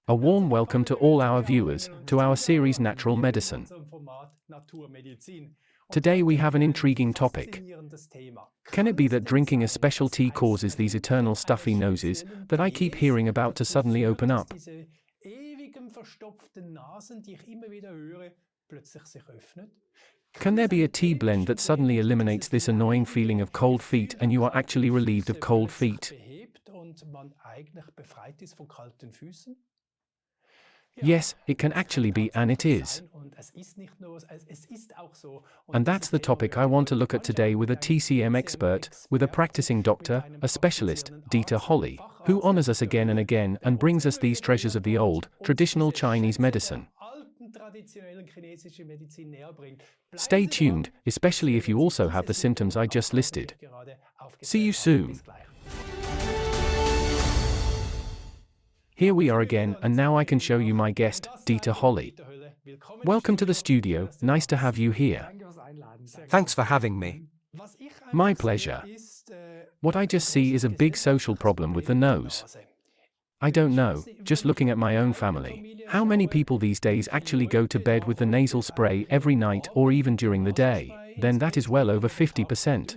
A warm welcome to all our viewers to our series Natural Medicine. Today we have an intriguing topic. Can it be that drinking a special tea causes these eternal stuffy noses that I keep hearing about to suddenly open up? Can there be a tea blend that suddenly eliminates this annoying feeling of cold feet and you are actually relieved of cold feet? Yes, it can actually be, and it is. And that's the topic I want to look at today with a TCM expert, with a practicing doctor, a specialist, Dr. Holly, who honors us again and again and brings us these treasures of the old, traditional Chinese medicine. Stay tuned, especially if you also have the symptoms I just listed. See you soon. Here we are again, and now I can show you my guest, Dr. Holly. Welcome to the studio, nice to have you here. Thanks for having me. My pleasure. What I just see is a big social problem with the nose. I don't know, just looking at my own family, how many people these days actually go to bed with the nasal spray every night or even during the day. Then that is well over 50%.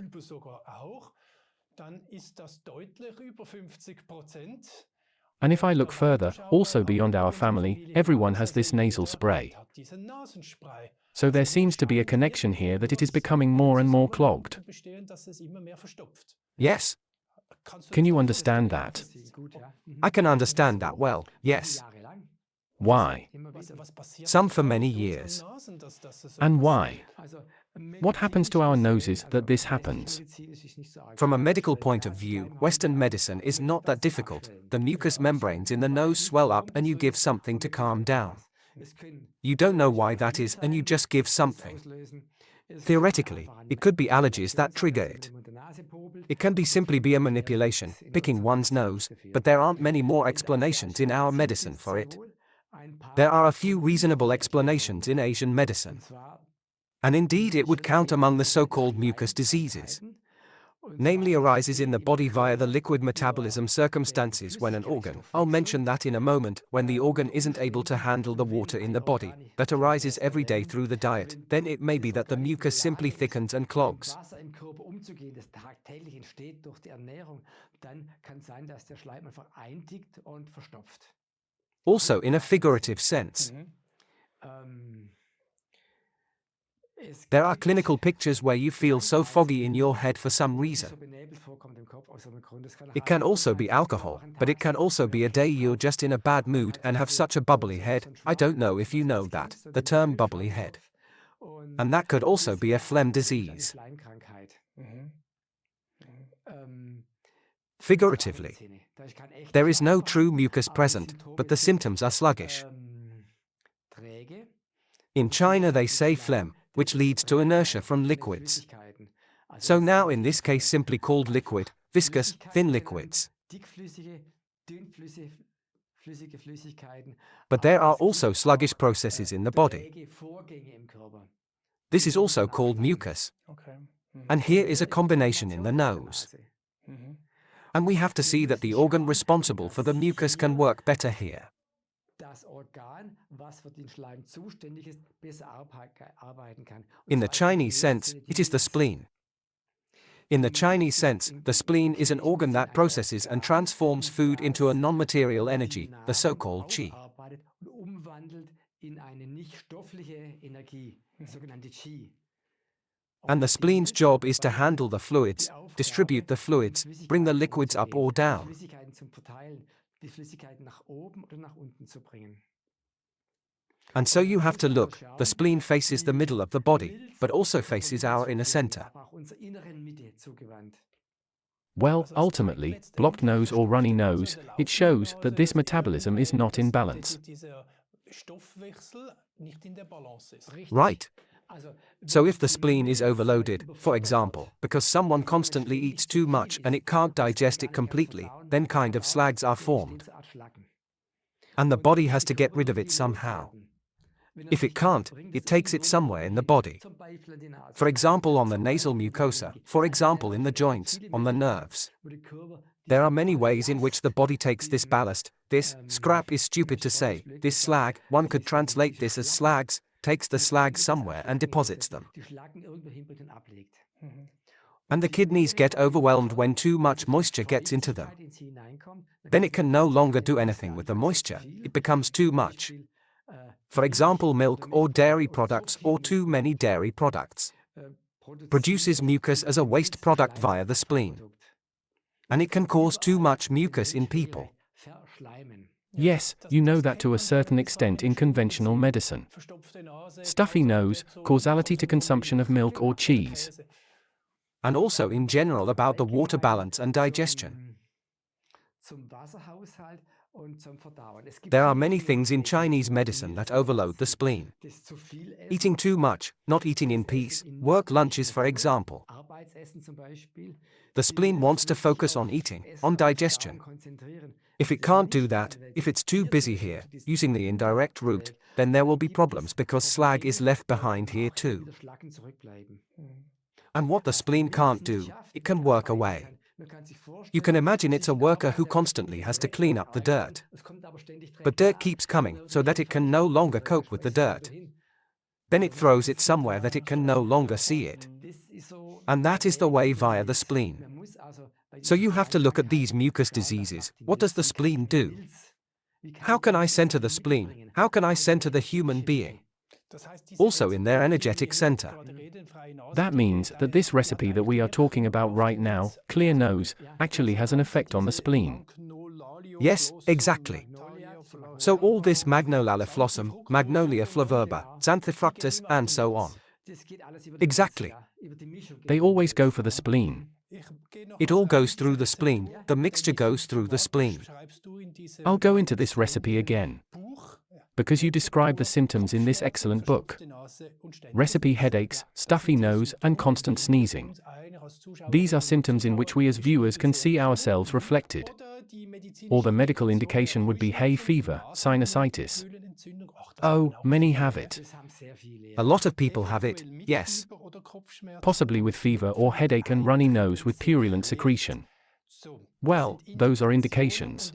And if I look further, also beyond our family, everyone has this nasal spray. So there seems to be a connection here that it is becoming more and more clogged. Yes. Can you understand that? I can understand that well, yes. Why? Some for many years. And why? What happens to our noses that this happens? From a medical point of view, Western medicine is not that difficult. The mucous membranes in the nose swell up and you give something to calm down. You don't know why that is and you just give something. Theoretically, it could be allergies that trigger it. It can simply be a manipulation, picking one's nose, but there aren't many more explanations in our medicine for it. There are a few reasonable explanations in Asian medicine. And indeed it would count among the so-called mucous diseases. Namely arises in the body via the liquid metabolism circumstances when an organ, I'll mention that in a moment, when the organ isn't able to handle the water in the body, that arises every day through the diet, then it may be that the mucus simply thickens and clogs. Also in a figurative sense. There are clinical pictures where you feel so foggy in your head for some reason. It can also be alcohol, but it can also be a day you're just in a bad mood and have such a bubbly head. I don't know if you know that, the term bubbly head. And that could also be a phlegm disease. Figuratively, there is no true mucus present, but the symptoms are sluggish. In China they say phlegm, which leads to inertia from liquids. So now in this case simply called liquid, viscous, thin liquids. But there are also sluggish processes in the body. This is also called mucus. And here is a combination in the nose. And we have to see that the organ responsible for the mucus can work better here. In the Chinese sense, it is the spleen. In the Chinese sense, the spleen is an organ that processes and transforms food into a non-material energy, the so-called qi. And the spleen's job is to handle the fluids, distribute the fluids, bring the liquids up or down. And so you have to look, the spleen faces the middle of the body, but also faces our inner center. Well, ultimately, blocked nose or runny nose, it shows that this metabolism is not in balance. Right. So if the spleen is overloaded, for example, because someone constantly eats too much and it can't digest it completely, then kind of slags are formed. And the body has to get rid of it somehow. If it can't, it takes it somewhere in the body. For example on the nasal mucosa, for example in the joints, on the nerves. There are many ways in which the body takes this ballast. This scrap is stupid to say. This slag, one could translate this as slags, takes the slags somewhere and deposits them. And the kidneys get overwhelmed when too much moisture gets into them. Then it can no longer do anything with the moisture, it becomes too much. For example, milk or dairy products or too many dairy products produces mucus as a waste product via the spleen. And it can cause too much mucus in people. Yes, you know that to a certain extent in conventional medicine. Stuffy nose, causality to consumption of milk or cheese. And also in general about the water balance and digestion. There are many things in Chinese medicine that overload the spleen. Eating too much, not eating in peace, work lunches for example. The spleen wants to focus on eating, on digestion. If it can't do that, if it's too busy here, using the indirect route, then there will be problems because slag is left behind here too. And what the spleen can't do, it can work away. You can imagine it's a worker who constantly has to clean up the dirt. But dirt keeps coming, so that it can no longer cope with the dirt. Then it throws it somewhere that it can no longer see it. And that is the way via the spleen. So you have to look at these mucus diseases. What does the spleen do? How can I center the spleen? How can I center the human being? Also in their energetic center. That means that this recipe that we are talking about right now, clear nose, actually has an effect on the spleen. Yes, exactly. So all this Magnolia flossum, Magnolia flaverba, Xanthifructus, and so on. Exactly. They always go for the spleen. It all goes through the spleen, the mixture goes through the spleen. I'll go into this recipe again, because you describe the symptoms in this excellent book. Recipe: headaches, stuffy nose, and constant sneezing. These are symptoms in which we as viewers can see ourselves reflected. Or the medical indication would be hay fever, sinusitis. Oh, many have it. A lot of people have it, yes. Possibly with fever or headache and runny nose with purulent secretion. Well, those are indications.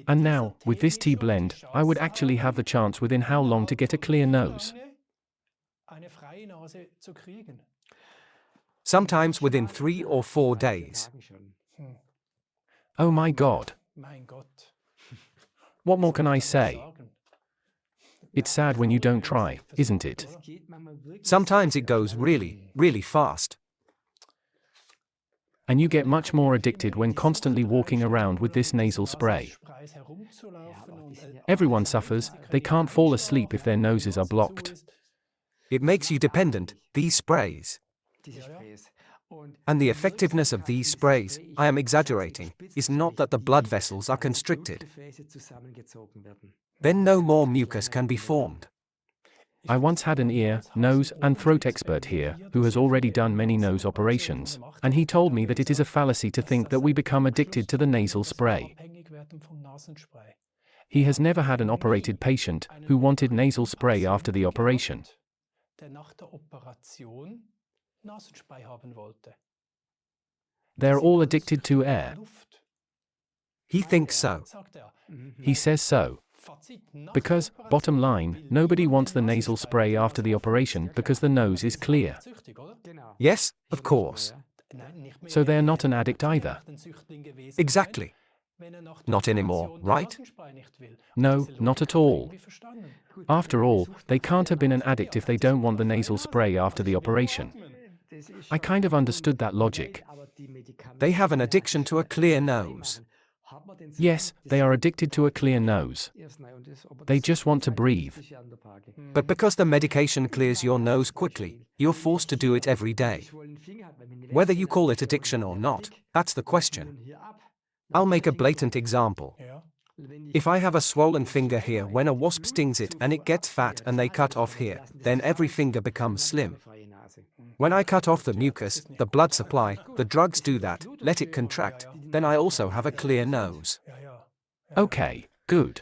And now, with this tea blend, I would actually have the chance within how long to get a clear nose? Sometimes within 3 or 4 days. Oh my God. What more can I say? It's sad when you don't try, isn't it? Sometimes it goes really, really fast. And you get much more addicted when constantly walking around with this nasal spray. Everyone suffers, they can't fall asleep if their noses are blocked. It makes you dependent, these sprays. And the effectiveness of these sprays, I am exaggerating, is not that the blood vessels are constricted. Then no more mucus can be formed. I once had an ear, nose, and throat expert here, who has already done many nose operations, and he told me that it is a fallacy to think that we become addicted to the nasal spray. He has never had an operated patient who wanted nasal spray after the operation. They're all addicted to air. He thinks so. He says so. Because, bottom line, nobody wants the nasal spray after the operation because the nose is clear. Yes, of course. So they're not an addict either. Exactly. Not anymore, right? No, not at all. After all, they can't have been an addict if they don't want the nasal spray after the operation. I kind of understood that logic. They have an addiction to a clear nose. Yes, they are addicted to a clear nose. They just want to breathe. But because the medication clears your nose quickly, you're forced to do it every day. Whether you call it addiction or not, that's the question. I'll make a blatant example. If I have a swollen finger here when a wasp stings it and it gets fat and they cut off here, then every finger becomes slim. When I cut off the mucus, the blood supply, the drugs do that, let it contract, then I also have a clear nose. Okay, good.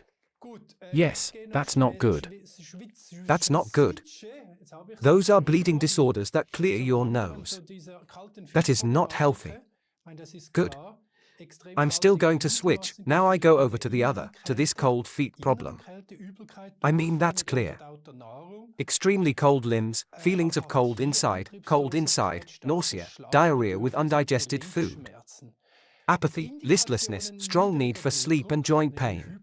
Yes, that's not good. That's not good. Those are bleeding disorders that clear your nose. That is not healthy. Good. I'm still going to switch, now I go over to the other, to this cold feet problem. I mean, that's clear. Extremely cold limbs, feelings of cold inside, nausea, diarrhea with undigested food. Apathy, listlessness, strong need for sleep and joint pain.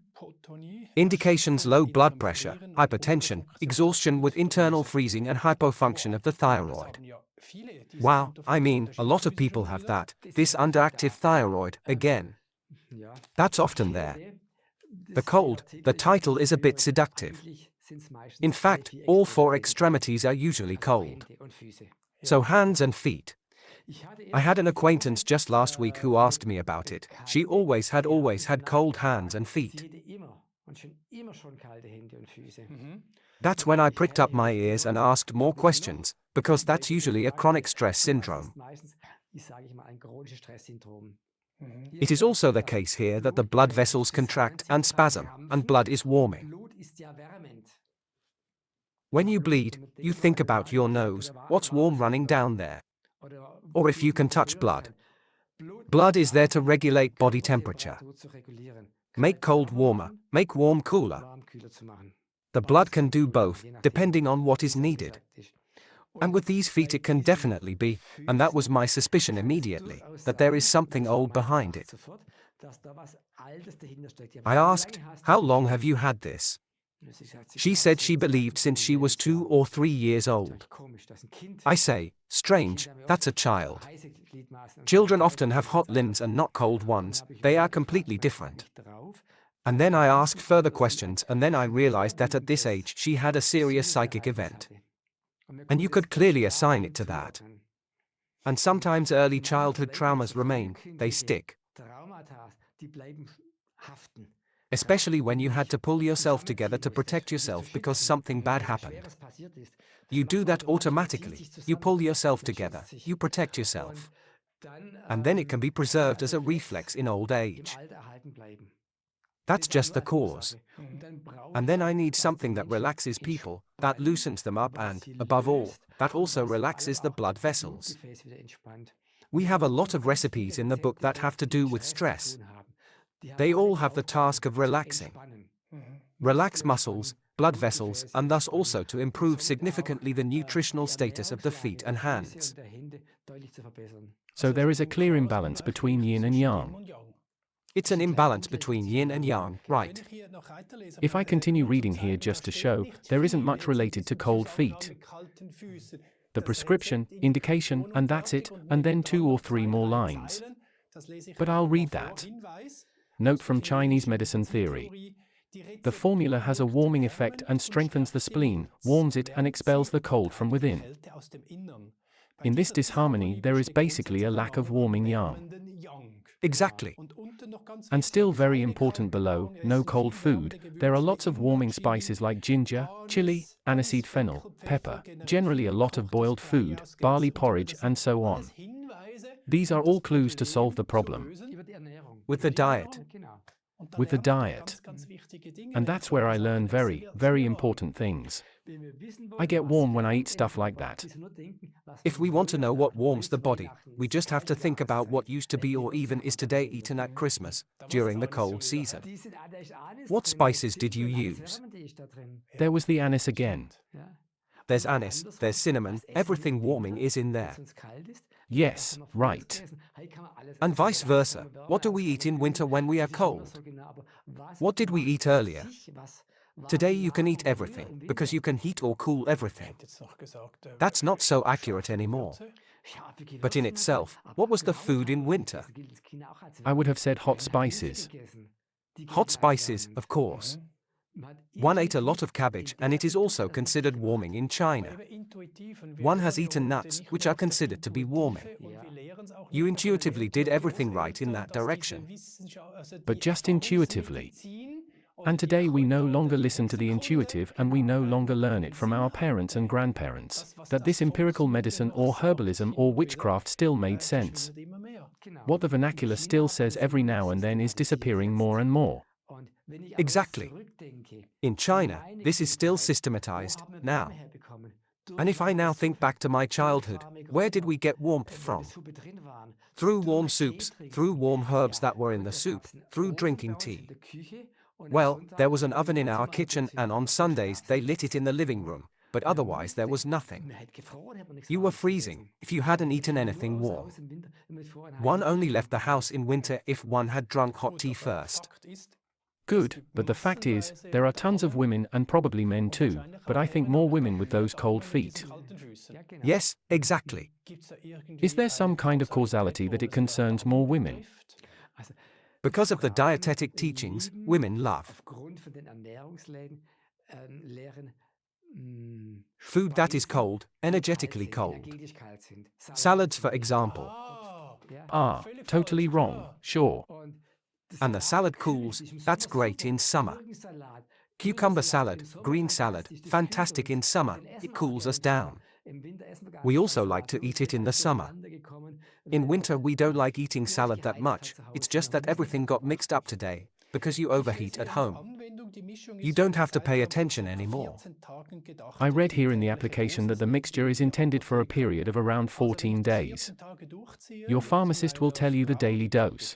Indications: low blood pressure, hypertension, exhaustion with internal freezing and hypofunction of the thyroid. Wow, I mean, a lot of people have that, this underactive thyroid, again. That's often there. The cold, the title is a bit seductive. In fact, all four extremities are usually cold. So hands and feet. I had an acquaintance just last week who asked me about it. She always had cold hands and feet. That's when I pricked up my ears and asked more questions, because that's usually a chronic stress syndrome. It is also the case here that the blood vessels contract and spasm, and blood is warming. When you bleed, you think about your nose, what's warm running down there? Or if you can touch blood. Blood is there to regulate body temperature. Make cold warmer, make warm cooler. The blood can do both, depending on what is needed. And with these feet it can definitely be, and that was my suspicion immediately, that there is something old behind it. I asked, how long have you had this? She said she believed since she was 2 or 3 years old. I say, strange, that's a child. Children often have hot limbs and not cold ones, they are completely different. And then I asked further questions, and then I realized that at this age she had a serious psychic event. And you could clearly assign it to that. And sometimes early childhood traumas remain, they stick. Especially when you had to pull yourself together to protect yourself because something bad happened. You do that automatically, you pull yourself together, you protect yourself. And then it can be preserved as a reflex in old age. That's just the cause. And then I need something that relaxes people, that loosens them up and, above all, that also relaxes the blood vessels. We have a lot of recipes in the book that have to do with stress. They all have the task of relaxing. Relax muscles, blood vessels, and thus also to improve significantly the nutritional status of the feet and hands. So there is a clear imbalance between yin and yang. It's an imbalance between yin and yang, right? If I continue reading here just to show, there isn't much related to cold feet. The prescription, indication, and that's it, and then 2 or 3 more lines. But I'll read that. Note from Chinese medicine theory. The formula has a warming effect and strengthens the spleen, warms it and expels the cold from within. In this disharmony there is basically a lack of warming yang. Exactly. And still very important below, no cold food, there are lots of warming spices like ginger, chili, aniseed fennel, pepper, generally a lot of boiled food, barley porridge and so on. These are all clues to solve the problem. With the diet. With the diet. And that's where I learn very, very important things. I get warm when I eat stuff like that. If we want to know what warms the body, we just have to think about what used to be or even is today eaten at Christmas, during the cold season. What spices did you use? There was the anise again. There's anise, there's cinnamon, everything warming is in there. Yes, right. And vice versa, what do we eat in winter when we are cold? What did we eat earlier? Today you can eat everything, because you can heat or cool everything. That's not so accurate anymore. But in itself, what was the food in winter? I would have said hot spices. Hot spices, of course. One ate a lot of cabbage, and it is also considered warming in China. One has eaten nuts, which are considered to be warming. You intuitively did everything right in that direction. But just intuitively. And today we no longer listen to the intuitive and we no longer learn it from our parents and grandparents, that this empirical medicine or herbalism or witchcraft still made sense. What the vernacular still says every now and then is disappearing more and more. Exactly. In China, this is still systematized, now. And if I now think back to my childhood, where did we get warmth from? through warm soups, through warm herbs that were in the soup, through drinking tea. Well, there was an oven in our kitchen and on Sundays they lit it in the living room, but otherwise there was nothing. You were freezing if you hadn't eaten anything warm. One only left the house in winter if one had drunk hot tea first. Good, but the fact is, there are tons of women and probably men too, but I think more women with those cold feet. Yes, exactly. Is there some kind of causality that it concerns more women? Because of the dietetic teachings, women love food that is cold, energetically cold. Salads, for example. Ah, totally wrong, sure. And the salad cools, that's great in summer. Cucumber salad, green salad, fantastic in summer, it cools us down. We also like to eat it in the summer. In winter we don't like eating salad that much, it's just that everything got mixed up today, because you overheat at home. You don't have to pay attention anymore. I read here in the application that the mixture is intended for a period of around 14 days. Your pharmacist will tell you the daily dose.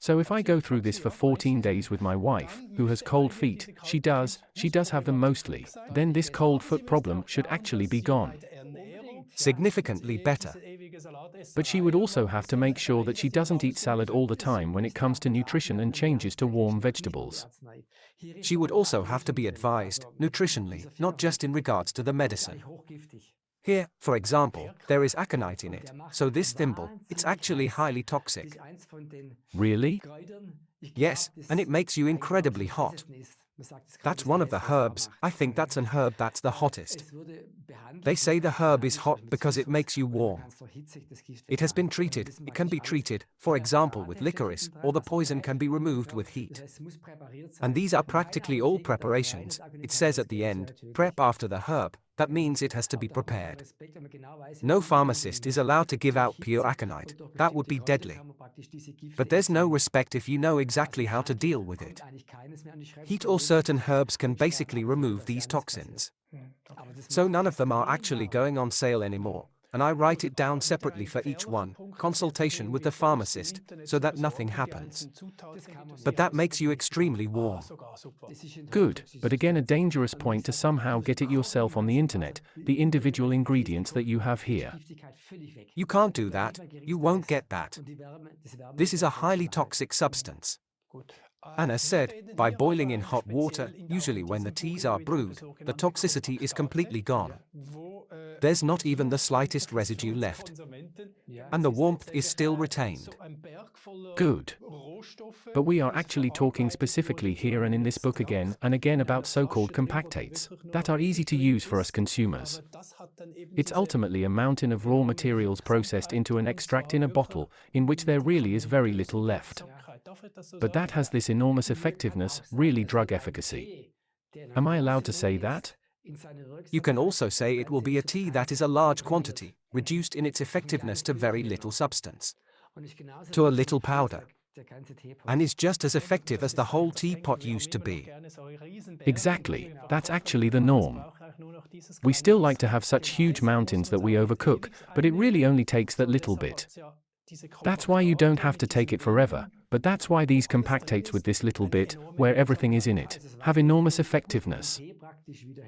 So if I go through this for 14 days with my wife, who has cold feet, she does have them mostly, then this cold foot problem should actually be gone. Significantly better. But she would also have to make sure that she doesn't eat salad all the time when it comes to nutrition and changes to warm vegetables. She would also have to be advised, nutritionally, not just in regards to the medicine. Here, for example, there is aconite in it, so this thimble, it's actually highly toxic. Really? Yes, and it makes you incredibly hot. That's one of the herbs, I think that's an herb that's the hottest. They say the herb is hot because it makes you warm. It has been treated, it can be treated, for example with licorice, or the poison can be removed with heat. And these are practically all preparations, it says at the end, prep after the herb, that means it has to be prepared. No pharmacist is allowed to give out pure aconite, that would be deadly. But there's no respect if you know exactly how to deal with it. Heat or certain herbs can basically remove these toxins. So none of them are actually going on sale anymore, and I write it down separately for each one, consultation with the pharmacist, so that nothing happens. But that makes you extremely warm. Good, but again a dangerous point to somehow get it yourself on the internet, the individual ingredients that you have here. You can't do that, you won't get that. This is a highly toxic substance. And as said, by boiling in hot water, usually when the teas are brewed, the toxicity is completely gone. There's not even the slightest residue left. And the warmth is still retained. Good. But we are actually talking specifically here and in this book again and again about so-called compactates, that are easy to use for us consumers. It's ultimately a mountain of raw materials processed into an extract in a bottle, in which there really is very little left. But that has this enormous effectiveness, really drug efficacy. Am I allowed to say that? You can also say it will be a tea that is a large quantity, reduced in its effectiveness to very little substance, to a little powder, and is just as effective as the whole teapot used to be. Exactly, that's actually the norm. We still like to have such huge mountains that we overcook, but it really only takes that little bit. That's why you don't have to take it forever, but that's why these compactates with this little bit, where everything is in it, have enormous effectiveness.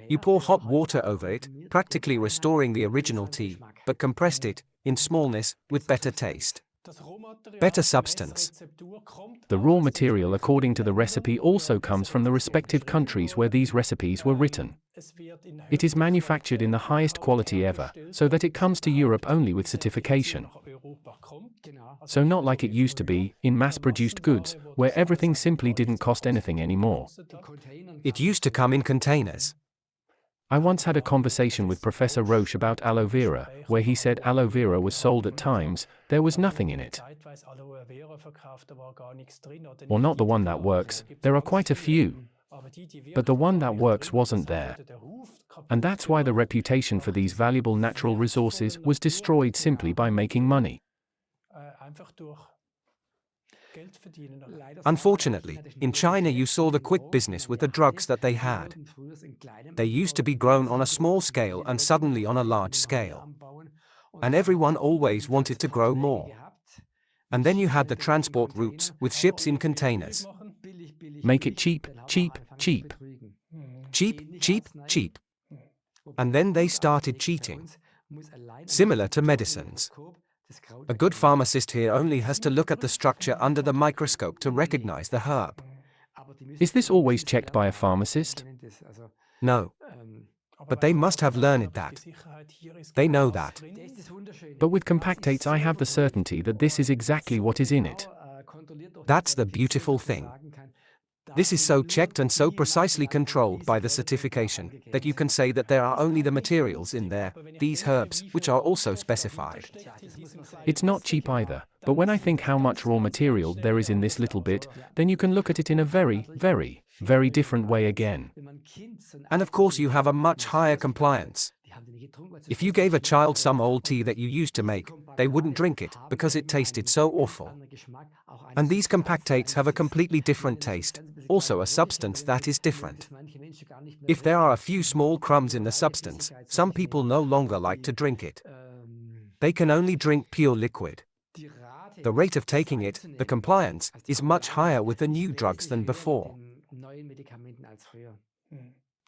You pour hot water over it, practically restoring the original tea, but compressed it, in smallness, with better taste. Better substance. The raw material according to the recipe also comes from the respective countries where these recipes were written. It is manufactured in the highest quality ever, so that it comes to Europe only with certification. So not like it used to be, in mass-produced goods, where everything simply didn't cost anything anymore. It used to come in containers. I once had a conversation with Professor Roche about aloe vera, where he said aloe vera was sold at times, there was nothing in it. Or not the one that works, there are quite a few. But the one that works wasn't there. And that's why the reputation for these valuable natural resources was destroyed simply by making money. Unfortunately, in China you saw the quick business with the drugs that they had. They used to be grown on a small scale and suddenly on a large scale. And everyone always wanted to grow more. And then you had the transport routes with ships in containers. Make it cheap, cheap, cheap. Cheap, cheap, cheap. And then they started cheating. Similar to medicines. A good pharmacist here only has to look at the structure under the microscope to recognize the herb. Is this always checked by a pharmacist? No. But they must have learned that. They know that. But with compactates I have the certainty that this is exactly what is in it. That's the beautiful thing. This is so checked and so precisely controlled by the certification, that you can say that there are only the materials in there, these herbs, which are also specified. It's not cheap either, but when I think how much raw material there is in this little bit, then you can look at it in a very, very, very different way again. And of course you have a much higher compliance. If you gave a child some old tea that you used to make, they wouldn't drink it, because it tasted so awful. And these compactates have a completely different taste, also a substance that is different. If there are a few small crumbs in the substance, some people no longer like to drink it. They can only drink pure liquid. The rate of taking it, the compliance, is much higher with the new drugs than before.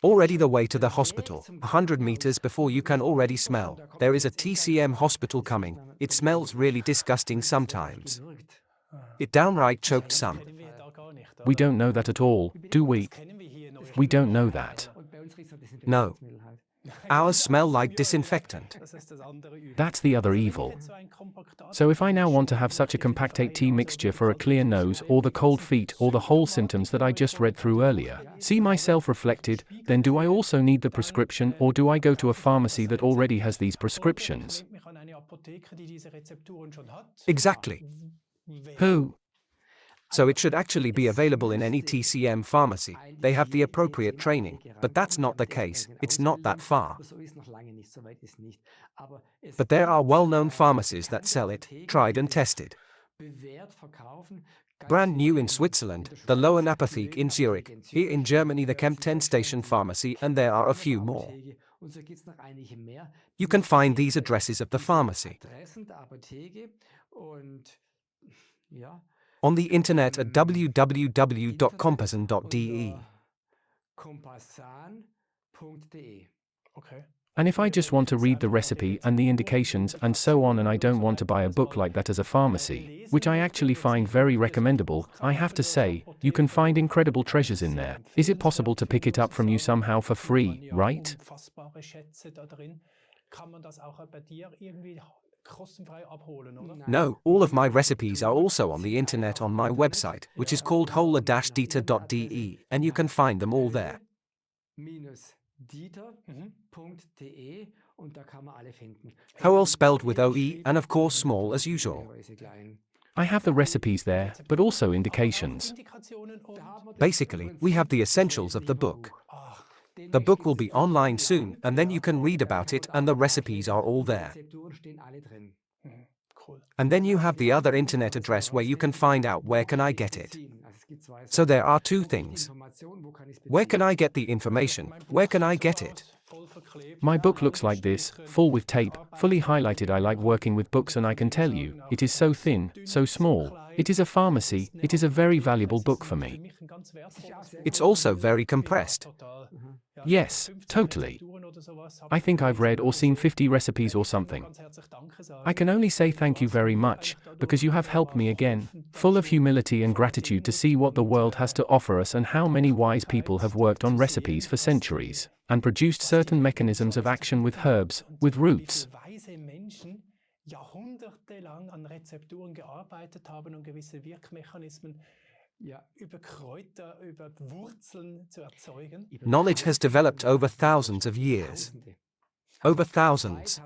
Already the way to the hospital, 100 meters before you can already smell, there is a TCM hospital coming, it smells really disgusting sometimes. It downright choked some. We don't know that at all, do we? We don't know that. No. Ours smell like disinfectant. That's the other evil. So if I now want to have such a compactate tea mixture for a clear nose or the cold feet or the whole symptoms that I just read through earlier, see myself reflected, then do I also need the prescription or do I go to a pharmacy that already has these prescriptions? Exactly. Who? So it should actually be available in any TCM pharmacy. They have the appropriate training, but that's not the case, it's not that far. But there are well-known pharmacies that sell it, tried and tested. Brand new in Switzerland, the Lowen Apotheke in Zurich, here in Germany the Kempten Station Pharmacy, and there are a few more. You can find these addresses of the pharmacy on the internet at www.compassan.de. And if I just want to read the recipe and the indications and so on and I don't want to buy a book like that as a pharmacy, which I actually find very recommendable, I have to say, you can find incredible treasures in there. Is it possible to pick it up from you somehow for free, right? No, all of my recipes are also on the internet on my website, which is called Hölle-Dieter.de, and you can find them all there. Hölle spelled with OE, and of course small as usual. I have the recipes there, but also indications. Basically, we have the essentials of the book. The book will be online soon, and then you can read about it, and the recipes are all there. And then you have the other internet address where you can find out where can I get it. So there are two things. Where can I get the information? Where can I get it? My book looks like this, full with tape, fully highlighted. I like working with books and I can tell you, it is so thin, so small. It is a pharmacy, it is a very valuable book for me. It's also very compressed. Yes, totally. I think I've read or seen 50 recipes or something. I can only say thank you very much, because you have helped me again, full of humility and gratitude to see what the world has to offer us and how many wise people have worked on recipes for centuries, and produced certain mechanisms of action with herbs, with roots. Knowledge has developed over thousands of years. Over thousands.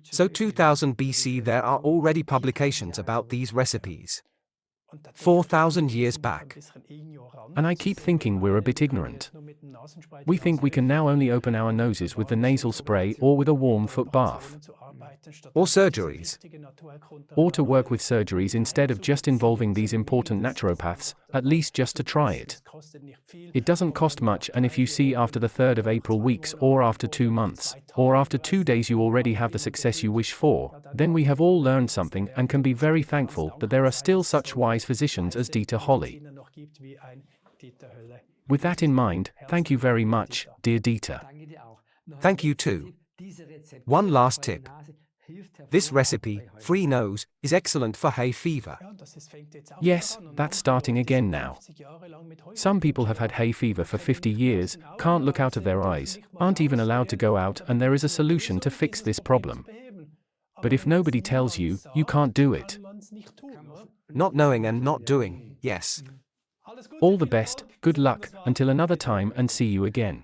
So 2000 BC there are already publications about these recipes. 4,000 years back. And I keep thinking we're a bit ignorant. We think we can now only open our noses with the nasal spray or with a warm foot bath. Or surgeries. Or to work with surgeries instead of just involving these important naturopaths, at least just to try it. It doesn't cost much, and if you see after the 3rd of April weeks, or after 2 months, or after 2 days you already have the success you wish for, then we have all learned something and can be very thankful that there are still such wise physicians as Dieter Holle. With that in mind, thank you very much, dear Dieter. Thank you too. One last tip. This recipe, free nose, is excellent for hay fever. Yes, that's starting again now. Some people have had hay fever for 50 years, can't look out of their eyes, aren't even allowed to go out, and there is a solution to fix this problem. But if nobody tells you, you can't do it. Not knowing and not doing, yes. All the best, good luck, until another time, and see you again.